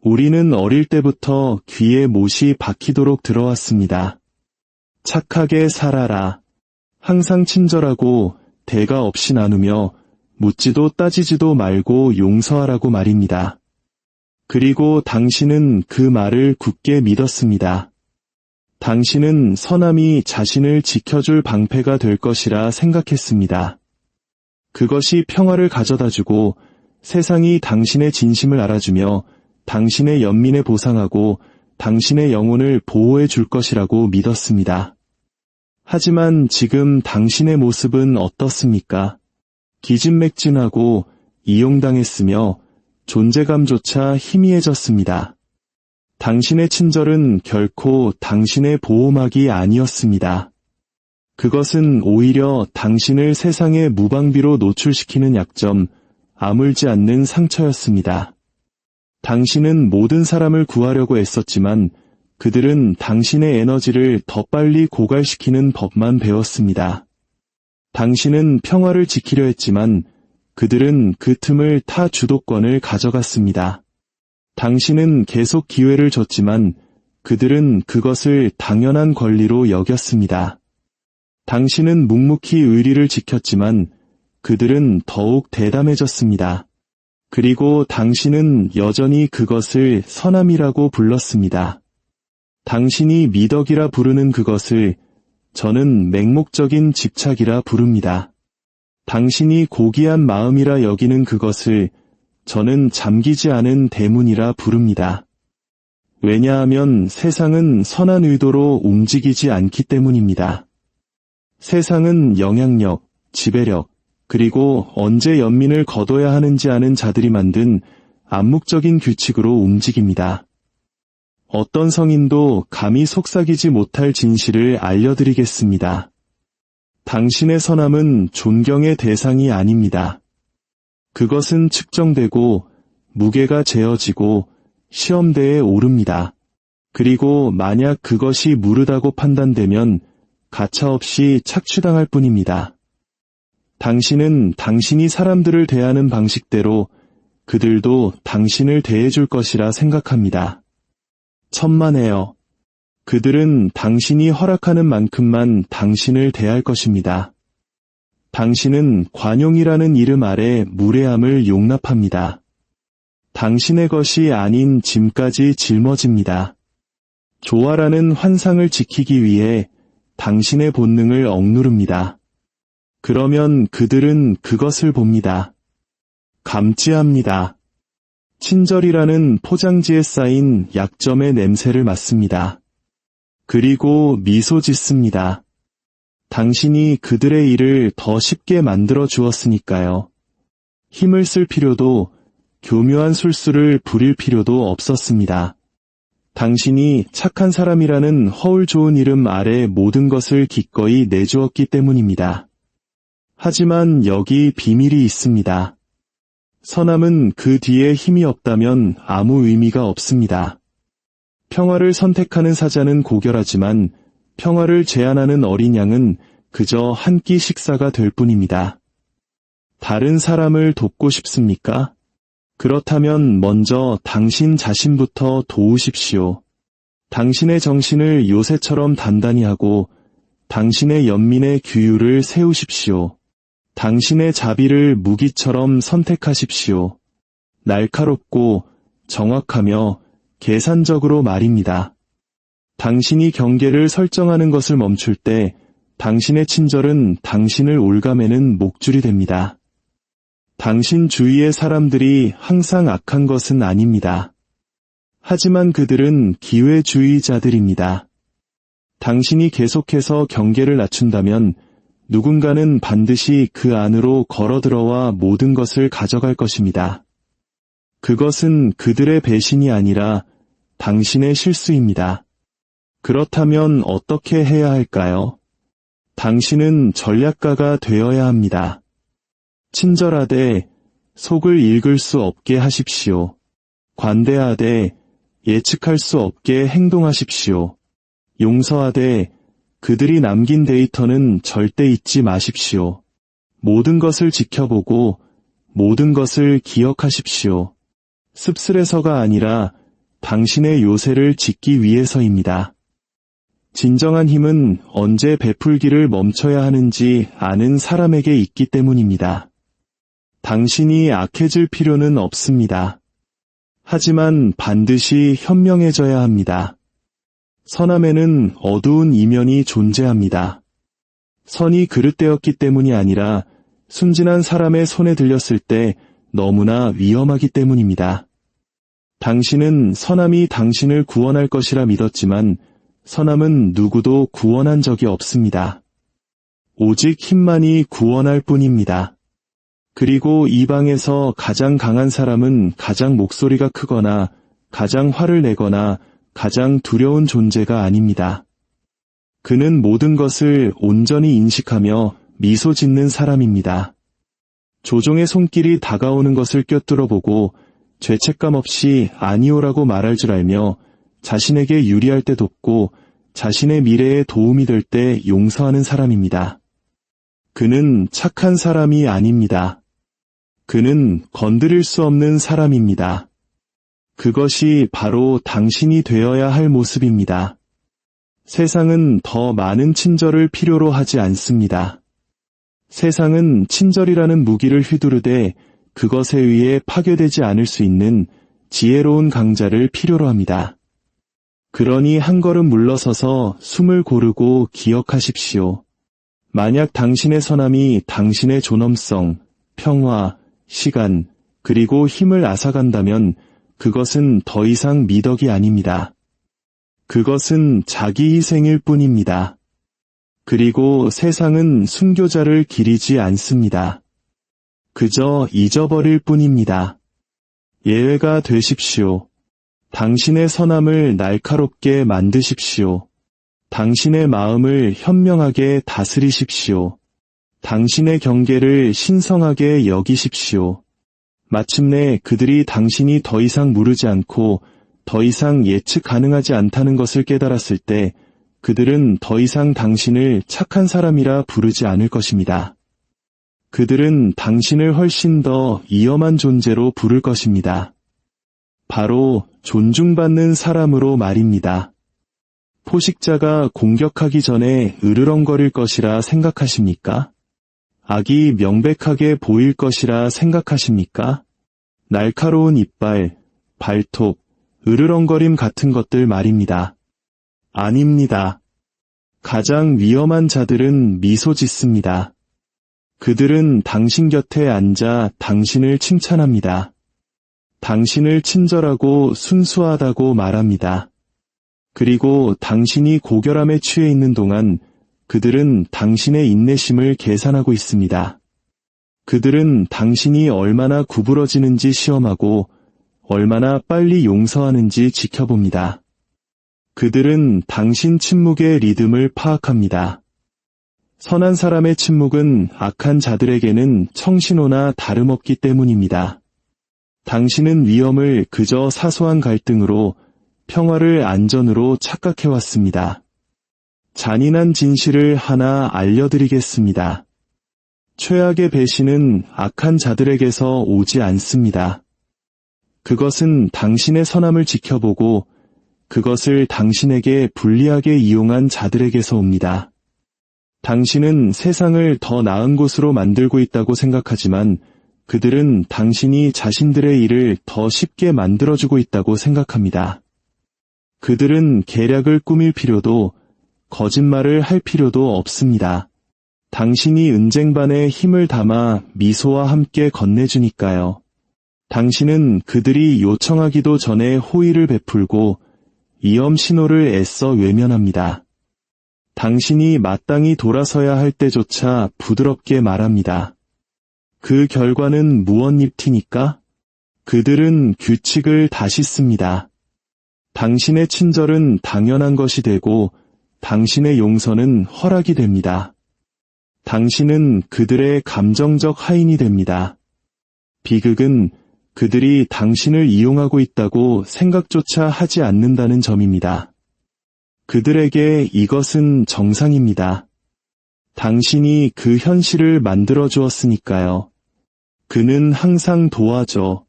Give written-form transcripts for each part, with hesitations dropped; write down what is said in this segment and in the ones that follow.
우리는 어릴 때부터 귀에 못이 박히도록 들어왔습니다. 착하게 살아라. 항상 친절하고 대가 없이 나누며 묻지도 따지지도 말고 용서하라고 말입니다. 그리고 당신은 그 말을 굳게 믿었습니다. 당신은 선함이 자신을 지켜줄 방패가 될 것이라 생각했습니다. 그것이 평화를 가져다주고 세상이 당신의 진심을 알아주며 당신의 연민에 보상하고 당신의 영혼을 보호해 줄 것이라고 믿었습니다. 하지만 지금 당신의 모습은 어떻습니까? 기진맥진하고 이용당했으며 존재감조차 희미해졌습니다. 당신의 친절은 결코 당신의 보호막이 아니었습니다. 그것은 오히려 당신을 세상의 무방비로 노출시키는 약점, 아물지 않는 상처였습니다. 당신은 모든 사람을 구하려고 애썼지만 그들은 당신의 에너지를 더 빨리 고갈시키는 법만 배웠습니다. 당신은 평화를 지키려 했지만 그들은 그 틈을 타 주도권을 가져갔습니다. 당신은 계속 기회를 줬지만 그들은 그것을 당연한 권리로 여겼습니다. 당신은 묵묵히 의리를 지켰지만 그들은 더욱 대담해졌습니다. 그리고 당신은 여전히 그것을 선함이라고 불렀습니다. 당신이 미덕이라 부르는 그것을 저는 맹목적인 집착이라 부릅니다. 당신이 고귀한 마음이라 여기는 그것을 저는 잠기지 않은 대문이라 부릅니다. 왜냐하면 세상은 선한 의도로 움직이지 않기 때문입니다. 세상은 영향력, 지배력, 그리고 언제 연민을 거둬야 하는지 아는 자들이 만든 암묵적인 규칙으로 움직입니다. 어떤 성인도 감히 속삭이지 못할 진실을 알려드리겠습니다. 당신의 선함은 존경의 대상이 아닙니다. 그것은 측정되고 무게가 재어지고 시험대에 오릅니다. 그리고 만약 그것이 무르다고 판단되면 가차없이 착취당할 뿐입니다. 당신은 당신이 사람들을 대하는 방식대로 그들도 당신을 대해줄 것이라 생각합니다. 천만에요. 그들은 당신이 허락하는 만큼만 당신을 대할 것입니다. 당신은 관용이라는 이름 아래 무례함을 용납합니다. 당신의 것이 아닌 짐까지 짊어집니다. 조화라는 환상을 지키기 위해 당신의 본능을 억누릅니다. 그러면 그들은 그것을 봅니다. 감지합니다. 친절이라는 포장지에 쌓인 약점의 냄새를 맡습니다. 그리고 미소 짓습니다. 당신이 그들의 일을 더 쉽게 만들어 주었으니까요. 힘을 쓸 필요도 교묘한 술수를 부릴 필요도 없었습니다. 당신이 착한 사람이라는 허울 좋은 이름 아래 모든 것을 기꺼이 내주었기 때문입니다. 하지만 여기 비밀이 있습니다. 선함은 그 뒤에 힘이 없다면 아무 의미가 없습니다. 평화를 선택하는 사자는 고결하지만 평화를 제안하는 어린 양은 그저 한 끼 식사가 될 뿐입니다. 다른 사람을 돕고 싶습니까? 그렇다면 먼저 당신 자신부터 도우십시오. 당신의 정신을 요새처럼 단단히 하고 당신의 연민의 규율을 세우십시오. 당신의 자비를 무기처럼 선택하십시오. 날카롭고 정확하며 계산적으로 말입니다. 당신이 경계를 설정하는 것을 멈출 때 당신의 친절은 당신을 올가매는 목줄이 됩니다. 당신 주위의 사람들이 항상 악한 것은 아닙니다. 하지만 그들은 기회주의자들입니다. 당신이 계속해서 경계를 낮춘다면 누군가는 반드시 그 안으로 걸어들어와 모든 것을 가져갈 것입니다. 그것은 그들의 배신이 아니라 당신의 실수입니다. 그렇다면 어떻게 해야 할까요? 당신은 전략가가 되어야 합니다. 친절하되 속을 읽을 수 없게 하십시오. 관대하되 예측할 수 없게 행동하십시오. 용서하되 그들이 남긴 데이터는 절대 잊지 마십시오. 모든 것을 지켜보고 모든 것을 기억하십시오. 씁쓸해서가 아니라 당신의 요새를 짓기 위해서입니다. 진정한 힘은 언제 베풀기를 멈춰야 하는지 아는 사람에게 있기 때문입니다. 당신이 악해질 필요는 없습니다. 하지만 반드시 현명해져야 합니다. 선함에는 어두운 이면이 존재합니다. 선이 그릇되었기 때문이 아니라 순진한 사람의 손에 들렸을 때 너무나 위험하기 때문입니다. 당신은 선함이 당신을 구원할 것이라 믿었지만 선함은 누구도 구원한 적이 없습니다. 오직 힘만이 구원할 뿐입니다. 그리고 이 방에서 가장 강한 사람은 가장 목소리가 크거나 가장 화를 내거나 가장 두려운 존재가 아닙니다. 그는 모든 것을 온전히 인식하며 미소 짓는 사람입니다. 조종의 손길이 다가오는 것을 꿰뚫어보고 죄책감 없이 아니오라고 말할 줄 알며 자신에게 유리할 때 돕고 자신의 미래에 도움이 될 때 용서하는 사람입니다. 그는 착한 사람이 아닙니다. 그는 건드릴 수 없는 사람입니다. 그것이 바로 당신이 되어야 할 모습입니다. 세상은 더 많은 친절을 필요로 하지 않습니다. 세상은 친절이라는 무기를 휘두르되 그것에 의해 파괴되지 않을 수 있는 지혜로운 강자를 필요로 합니다. 그러니 한 걸음 물러서서 숨을 고르고 기억하십시오. 만약 당신의 선함이 당신의 존엄성, 평화, 시간, 그리고 힘을 앗아간다면 그것은 더 이상 미덕이 아닙니다. 그것은 자기 희생일 뿐입니다. 그리고 세상은 순교자를 기리지 않습니다. 그저 잊어버릴 뿐입니다. 예외가 되십시오. 당신의 선함을 날카롭게 만드십시오. 당신의 마음을 현명하게 다스리십시오. 당신의 경계를 신성하게 여기십시오. 마침내 그들이 당신이 더 이상 무르지 않고 더 이상 예측 가능하지 않다는 것을 깨달았을 때 그들은 더 이상 당신을 착한 사람이라 부르지 않을 것입니다. 그들은 당신을 훨씬 더 위험한 존재로 부를 것입니다. 바로 존중받는 사람으로 말입니다. 포식자가 공격하기 전에 으르렁거릴 것이라 생각하십니까? 악이 명백하게 보일 것이라 생각하십니까? 날카로운 이빨, 발톱, 으르렁거림 같은 것들 말입니다. 아닙니다. 가장 위험한 자들은 미소 짓습니다. 그들은 당신 곁에 앉아 당신을 칭찬합니다. 당신을 친절하고 순수하다고 말합니다. 그리고 당신이 고결함에 취해 있는 동안 그들은 당신의 인내심을 계산하고 있습니다. 그들은 당신이 얼마나 구부러지는지 시험하고 얼마나 빨리 용서하는지 지켜봅니다. 그들은 당신 침묵의 리듬을 파악합니다. 선한 사람의 침묵은 악한 자들에게는 청신호나 다름없기 때문입니다. 당신은 위험을 그저 사소한 갈등으로, 평화를 안전으로 착각해왔습니다. 잔인한 진실을 하나 알려드리겠습니다. 최악의 배신은 악한 자들에게서 오지 않습니다. 그것은 당신의 선함을 지켜보고 그것을 당신에게 불리하게 이용한 자들에게서 옵니다. 당신은 세상을 더 나은 곳으로 만들고 있다고 생각하지만 그들은 당신이 자신들의 일을 더 쉽게 만들어주고 있다고 생각합니다. 그들은 계략을 꾸밀 필요도 거짓말을 할 필요도 없습니다. 당신이 은쟁반에 힘을 담아 미소와 함께 건네주니까요. 당신은 그들이 요청하기도 전에 호의를 베풀고 위험 신호를 애써 외면합니다. 당신이 마땅히 돌아서야 할 때조차 부드럽게 말합니다. 그 결과는 무엇입니까? 그들은 규칙을 다시 씁니다. 당신의 친절은 당연한 것이 되고 당신의 용서는 허락이 됩니다. 당신은 그들의 감정적 하인이 됩니다. 비극은 그들이 당신을 이용하고 있다고 생각조차 하지 않는다는 점입니다. 그들에게 이것은 정상입니다. 당신이 그 현실을 만들어 주었으니까요. 그는 항상 도와줘.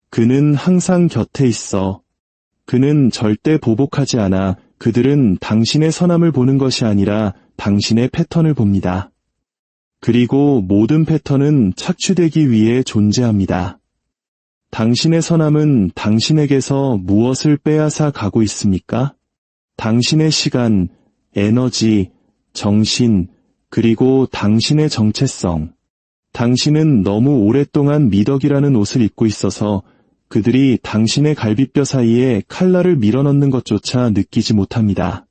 그는 항상 곁에 있어. 그는 절대 보복하지 않아 그들은 당신의 선함을 보는 것이 아니라 당신의 패턴을 봅니다. 그리고 모든 패턴은 착취되기 위해 존재합니다. 당신의 선함은 당신에게서 무엇을 빼앗아 가고 있습니까? 당신의 시간, 에너지, 정신, 그리고 당신의 정체성. 당신은 너무 오랫동안 미덕이라는 옷을 입고 있어서 그들이 당신의 갈비뼈 사이에 칼날을 밀어넣는 것조차 느끼지 못합니다.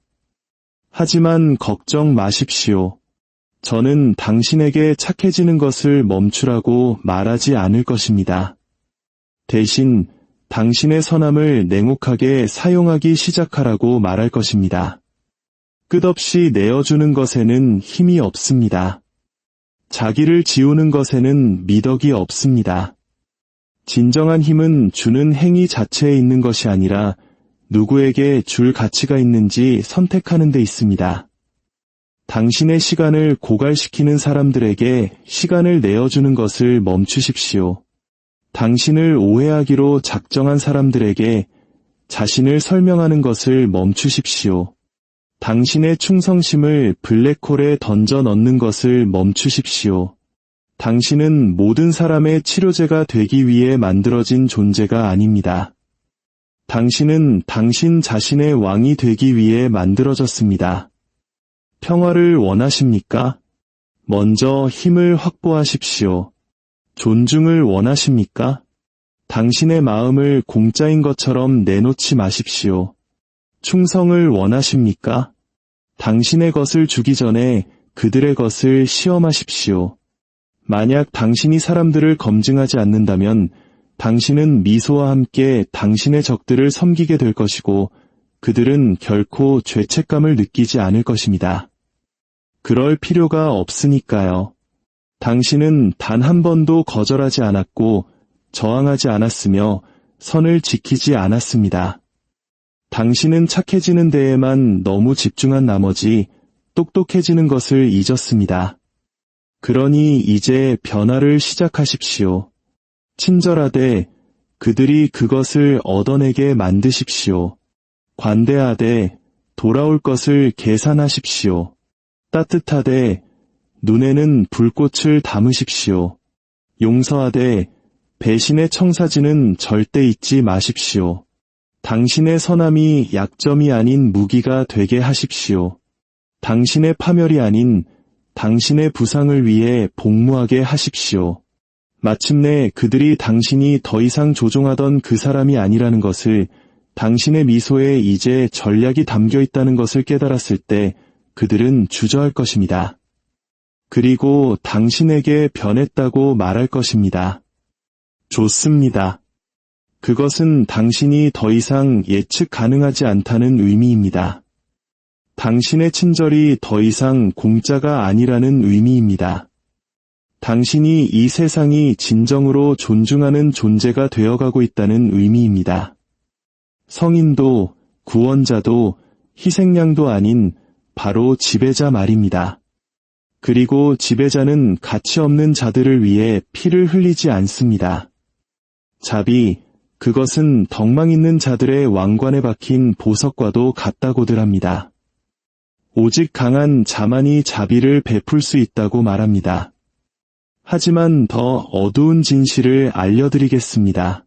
하지만 걱정 마십시오. 저는 당신에게 착해지는 것을 멈추라고 말하지 않을 것입니다. 대신 당신의 선함을 냉혹하게 사용하기 시작하라고 말할 것입니다. 끝없이 내어주는 것에는 힘이 없습니다. 자기를 지우는 것에는 미덕이 없습니다. 진정한 힘은 주는 행위 자체에 있는 것이 아니라 누구에게 줄 가치가 있는지 선택하는 데 있습니다. 당신의 시간을 고갈시키는 사람들에게 시간을 내어주는 것을 멈추십시오. 당신을 오해하기로 작정한 사람들에게 자신을 설명하는 것을 멈추십시오. 당신의 충성심을 블랙홀에 던져 넣는 것을 멈추십시오. 당신은 모든 사람의 치료제가 되기 위해 만들어진 존재가 아닙니다. 당신은 당신 자신의 왕이 되기 위해 만들어졌습니다. 평화를 원하십니까? 먼저 힘을 확보하십시오. 존중을 원하십니까? 당신의 마음을 공짜인 것처럼 내놓지 마십시오. 충성을 원하십니까? 당신의 것을 주기 전에 그들의 것을 시험하십시오. 만약 당신이 사람들을 검증하지 않는다면 당신은 미소와 함께 당신의 적들을 섬기게 될 것이고 그들은 결코 죄책감을 느끼지 않을 것입니다. 그럴 필요가 없으니까요. 당신은 단 한 번도 거절하지 않았고 저항하지 않았으며 선을 지키지 않았습니다. 당신은 착해지는 데에만 너무 집중한 나머지 똑똑해지는 것을 잊었습니다. 그러니 이제 변화를 시작하십시오. 친절하되 그들이 그것을 얻어내게 만드십시오. 관대하되 돌아올 것을 계산하십시오. 따뜻하되 눈에는 불꽃을 담으십시오. 용서하되 배신의 청사진은 절대 잊지 마십시오. 당신의 선함이 약점이 아닌 무기가 되게 하십시오. 당신의 파멸이 아닌 당신의 부상을 위해 복무하게 하십시오. 마침내 그들이 당신이 더 이상 조종하던 그 사람이 아니라는 것을, 당신의 미소에 이제 전략이 담겨 있다는 것을 깨달았을 때 그들은 주저할 것입니다. 그리고 당신에게 변했다고 말할 것입니다. 좋습니다. 그것은 당신이 더 이상 예측 가능하지 않다는 의미입니다. 당신의 친절이 더 이상 공짜가 아니라는 의미입니다. 당신이 이 세상이 진정으로 존중하는 존재가 되어가고 있다는 의미입니다. 성인도 구원자도 희생양도 아닌 바로 지배자 말입니다. 그리고 지배자는 가치 없는 자들을 위해 피를 흘리지 않습니다. 자비, 그것은 덕망 있는 자들의 왕관에 박힌 보석과도 같다고들 합니다. 오직 강한 자만이 자비를 베풀 수 있다고 말합니다. 하지만 더 어두운 진실을 알려드리겠습니다.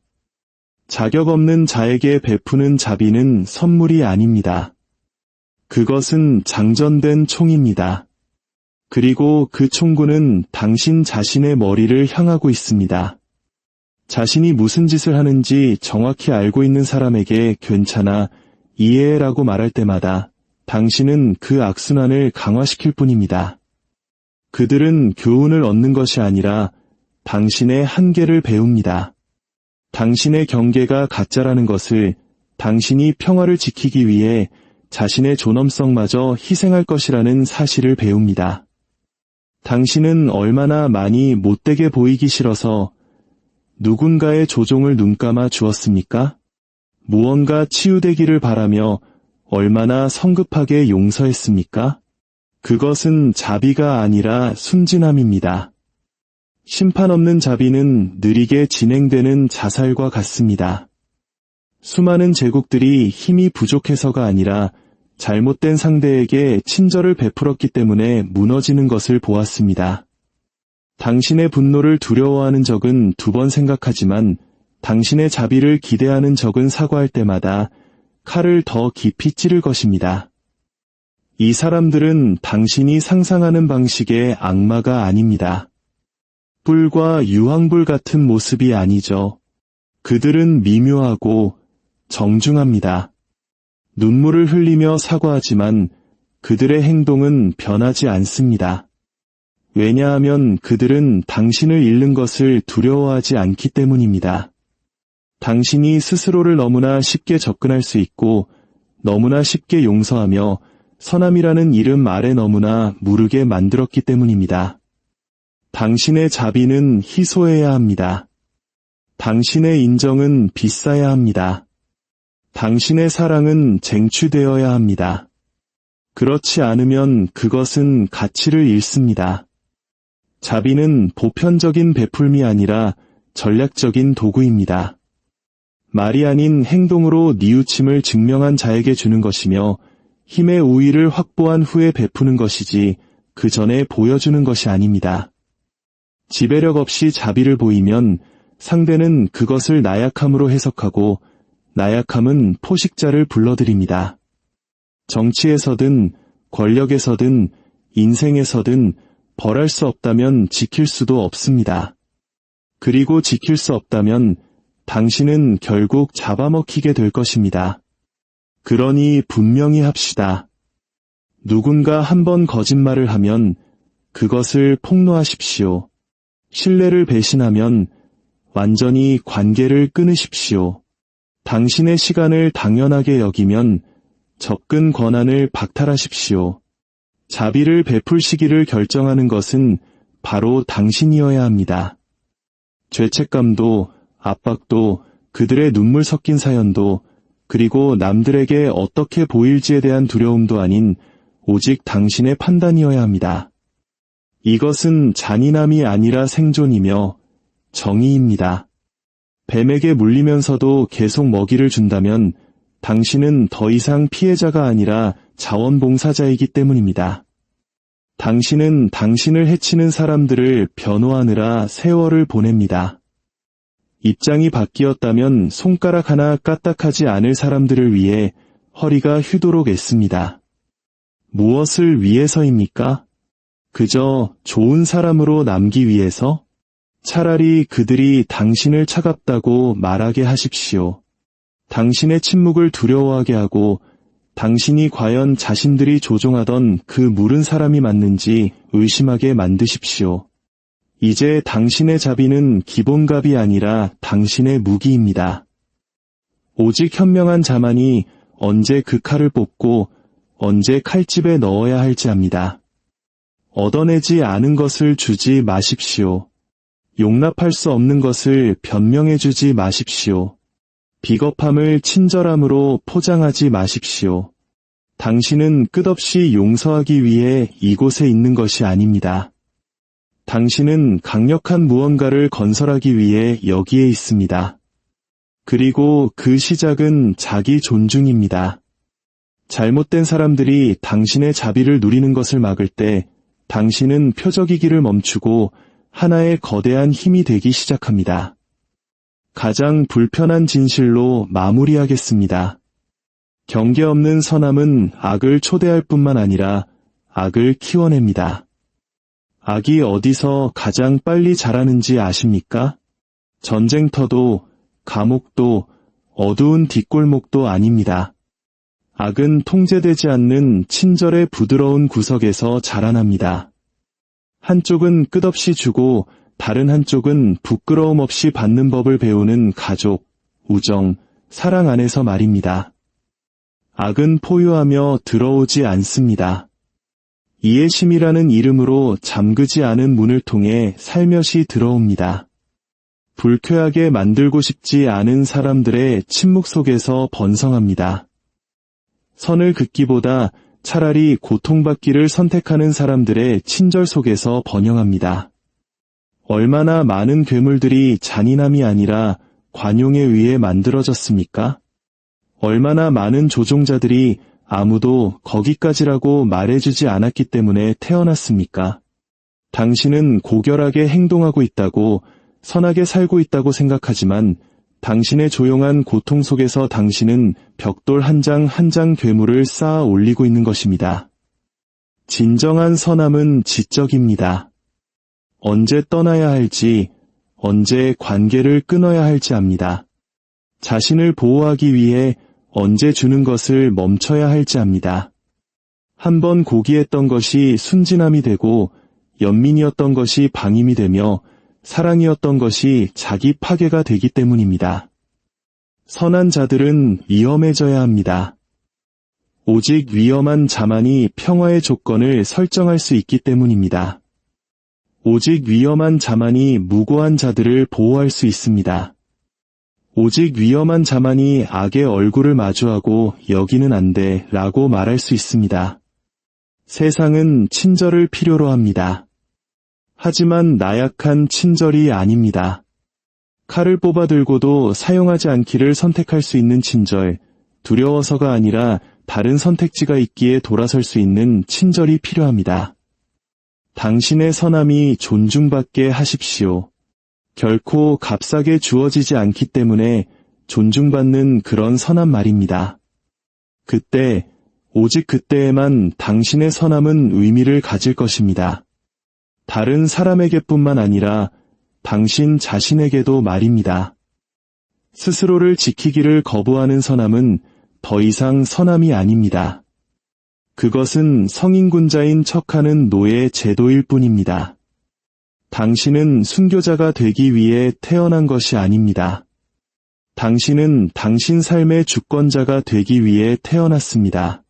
자격 없는 자에게 베푸는 자비는 선물이 아닙니다. 그것은 장전된 총입니다. 그리고 그 총구는 당신 자신의 머리를 향하고 있습니다. 자신이 무슨 짓을 하는지 정확히 알고 있는 사람에게 괜찮아, 이해해라고 말할 때마다 당신은 그 악순환을 강화시킬 뿐입니다. 그들은 교훈을 얻는 것이 아니라 당신의 한계를 배웁니다. 당신의 경계가 가짜라는 것을, 당신이 평화를 지키기 위해 자신의 존엄성마저 희생할 것이라는 사실을 배웁니다. 당신은 얼마나 많이 못되게 보이기 싫어서 누군가의 조종을 눈감아 주었습니까? 무언가 치유되기를 바라며 얼마나 성급하게 용서했습니까? 그것은 자비가 아니라 순진함입니다. 심판 없는 자비는 느리게 진행되는 자살과 같습니다. 수많은 제국들이 힘이 부족해서가 아니라 잘못된 상대에게 친절을 베풀었기 때문에 무너지는 것을 보았습니다. 당신의 분노를 두려워하는 적은 2번 생각하지만 당신의 자비를 기대하는 적은 사과할 때마다 칼을 더 깊이 찌를 것입니다. 이 사람들은 당신이 상상하는 방식의 악마가 아닙니다. 뿔과 유황불 같은 모습이 아니죠. 그들은 미묘하고 정중합니다. 눈물을 흘리며 사과하지만 그들의 행동은 변하지 않습니다. 왜냐하면 그들은 당신을 잃는 것을 두려워하지 않기 때문입니다. 당신이 스스로를 너무나 쉽게 접근할 수 있고 너무나 쉽게 용서하며 선함이라는 이름 아래 너무나 무르게 만들었기 때문입니다. 당신의 자비는 희소해야 합니다. 당신의 인정은 비싸야 합니다. 당신의 사랑은 쟁취되어야 합니다. 그렇지 않으면 그것은 가치를 잃습니다. 자비는 보편적인 베풀미 아니라 전략적인 도구입니다. 말이 아닌 행동으로 뉘우침을 증명한 자에게 주는 것이며 힘의 우위를 확보한 후에 베푸는 것이지 그 전에 보여주는 것이 아닙니다. 지배력 없이 자비를 보이면 상대는 그것을 나약함으로 해석하고 나약함은 포식자를 불러들입니다. 정치에서든 권력에서든 인생에서든 벌할 수 없다면 지킬 수도 없습니다. 그리고 지킬 수 없다면 당신은 결국 잡아먹히게 될 것입니다. 그러니 분명히 합시다. 누군가 한 번 거짓말을 하면 그것을 폭로하십시오. 신뢰를 배신하면 완전히 관계를 끊으십시오. 당신의 시간을 당연하게 여기면 접근 권한을 박탈하십시오. 자비를 베풀 시기를 결정하는 것은 바로 당신이어야 합니다. 죄책감도 압박도 그들의 눈물 섞인 사연도 그리고 남들에게 어떻게 보일지에 대한 두려움도 아닌 오직 당신의 판단이어야 합니다. 이것은 잔인함이 아니라 생존이며 정의입니다. 뱀에게 물리면서도 계속 먹이를 준다면 당신은 더 이상 피해자가 아니라 자원봉사자이기 때문입니다. 당신은 당신을 해치는 사람들을 변호하느라 세월을 보냅니다. 입장이 바뀌었다면 손가락 하나 까딱하지 않을 사람들을 위해 허리가 휘도록 애씁니다. 무엇을 위해서입니까? 그저 좋은 사람으로 남기 위해서? 차라리 그들이 당신을 차갑다고 말하게 하십시오. 당신의 침묵을 두려워하게 하고 당신이 과연 자신들이 조종하던 그 물은 사람이 맞는지 의심하게 만드십시오. 이제 당신의 자비는 기본값이 아니라 당신의 무기입니다. 오직 현명한 자만이 언제 그 칼을 뽑고 언제 칼집에 넣어야 할지 압니다. 얻어내지 않은 것을 주지 마십시오. 용납할 수 없는 것을 변명해주지 마십시오. 비겁함을 친절함으로 포장하지 마십시오. 당신은 끝없이 용서하기 위해 이곳에 있는 것이 아닙니다. 당신은 강력한 무언가를 건설하기 위해 여기에 있습니다. 그리고 그 시작은 자기 존중입니다. 잘못된 사람들이 당신의 자비를 누리는 것을 막을 때 당신은 표적이기를 멈추고 하나의 거대한 힘이 되기 시작합니다. 가장 불편한 진실로 마무리하겠습니다. 경계 없는 선함은 악을 초대할 뿐만 아니라 악을 키워냅니다. 악이 어디서 가장 빨리 자라는지 아십니까? 전쟁터도, 감옥도, 어두운 뒷골목도 아닙니다. 악은 통제되지 않는 친절의 부드러운 구석에서 자라납니다. 한쪽은 끝없이 주고 다른 한쪽은 부끄러움 없이 받는 법을 배우는 가족, 우정, 사랑 안에서 말입니다. 악은 포효하며 들어오지 않습니다. 이해심이라는 이름으로 잠그지 않은 문을 통해 살며시 들어옵니다. 불쾌하게 만들고 싶지 않은 사람들의 침묵 속에서 번성합니다. 선을 긋기보다 차라리 고통받기를 선택하는 사람들의 친절 속에서 번영합니다. 얼마나 많은 괴물들이 잔인함이 아니라 관용에 의해 만들어졌습니까? 얼마나 많은 조종자들이 아무도 거기까지라고 말해주지 않았기 때문에 태어났습니까? 당신은 고결하게 행동하고 있다고, 선하게 살고 있다고 생각하지만 당신의 조용한 고통 속에서 당신은 벽돌 한 장 한 장 괴물을 쌓아 올리고 있는 것입니다. 진정한 선함은 지적입니다. 언제 떠나야 할지, 언제 관계를 끊어야 할지 압니다. 자신을 보호하기 위해 언제 주는 것을 멈춰야 할지 압니다. 한번 고귀했던 것이 순진함이 되고 연민이었던 것이 방임이 되며 사랑이었던 것이 자기 파괴가 되기 때문입니다. 선한 자들은 위험해져야 합니다. 오직 위험한 자만이 평화의 조건을 설정할 수 있기 때문입니다. 오직 위험한 자만이 무고한 자들을 보호할 수 있습니다. 오직 위험한 자만이 악의 얼굴을 마주하고 여기는 안 돼 라고 말할 수 있습니다. 세상은 친절을 필요로 합니다. 하지만 나약한 친절이 아닙니다. 칼을 뽑아들고도 사용하지 않기를 선택할 수 있는 친절, 두려워서가 아니라 다른 선택지가 있기에 돌아설 수 있는 친절이 필요합니다. 당신의 선함이 존중받게 하십시오. 결코 값싸게 주어지지 않기 때문에 존중받는 그런 선한 말입니다. 그때, 오직 그때에만 당신의 선함은 의미를 가질 것입니다. 다른 사람에게뿐만 아니라 당신 자신에게도 말입니다. 스스로를 지키기를 거부하는 선함은 더 이상 선함이 아닙니다. 그것은 성인군자인 척하는 노예 제도일 뿐입니다. 당신은 순교자가 되기 위해 태어난 것이 아닙니다. 당신은 당신 삶의 주권자가 되기 위해 태어났습니다.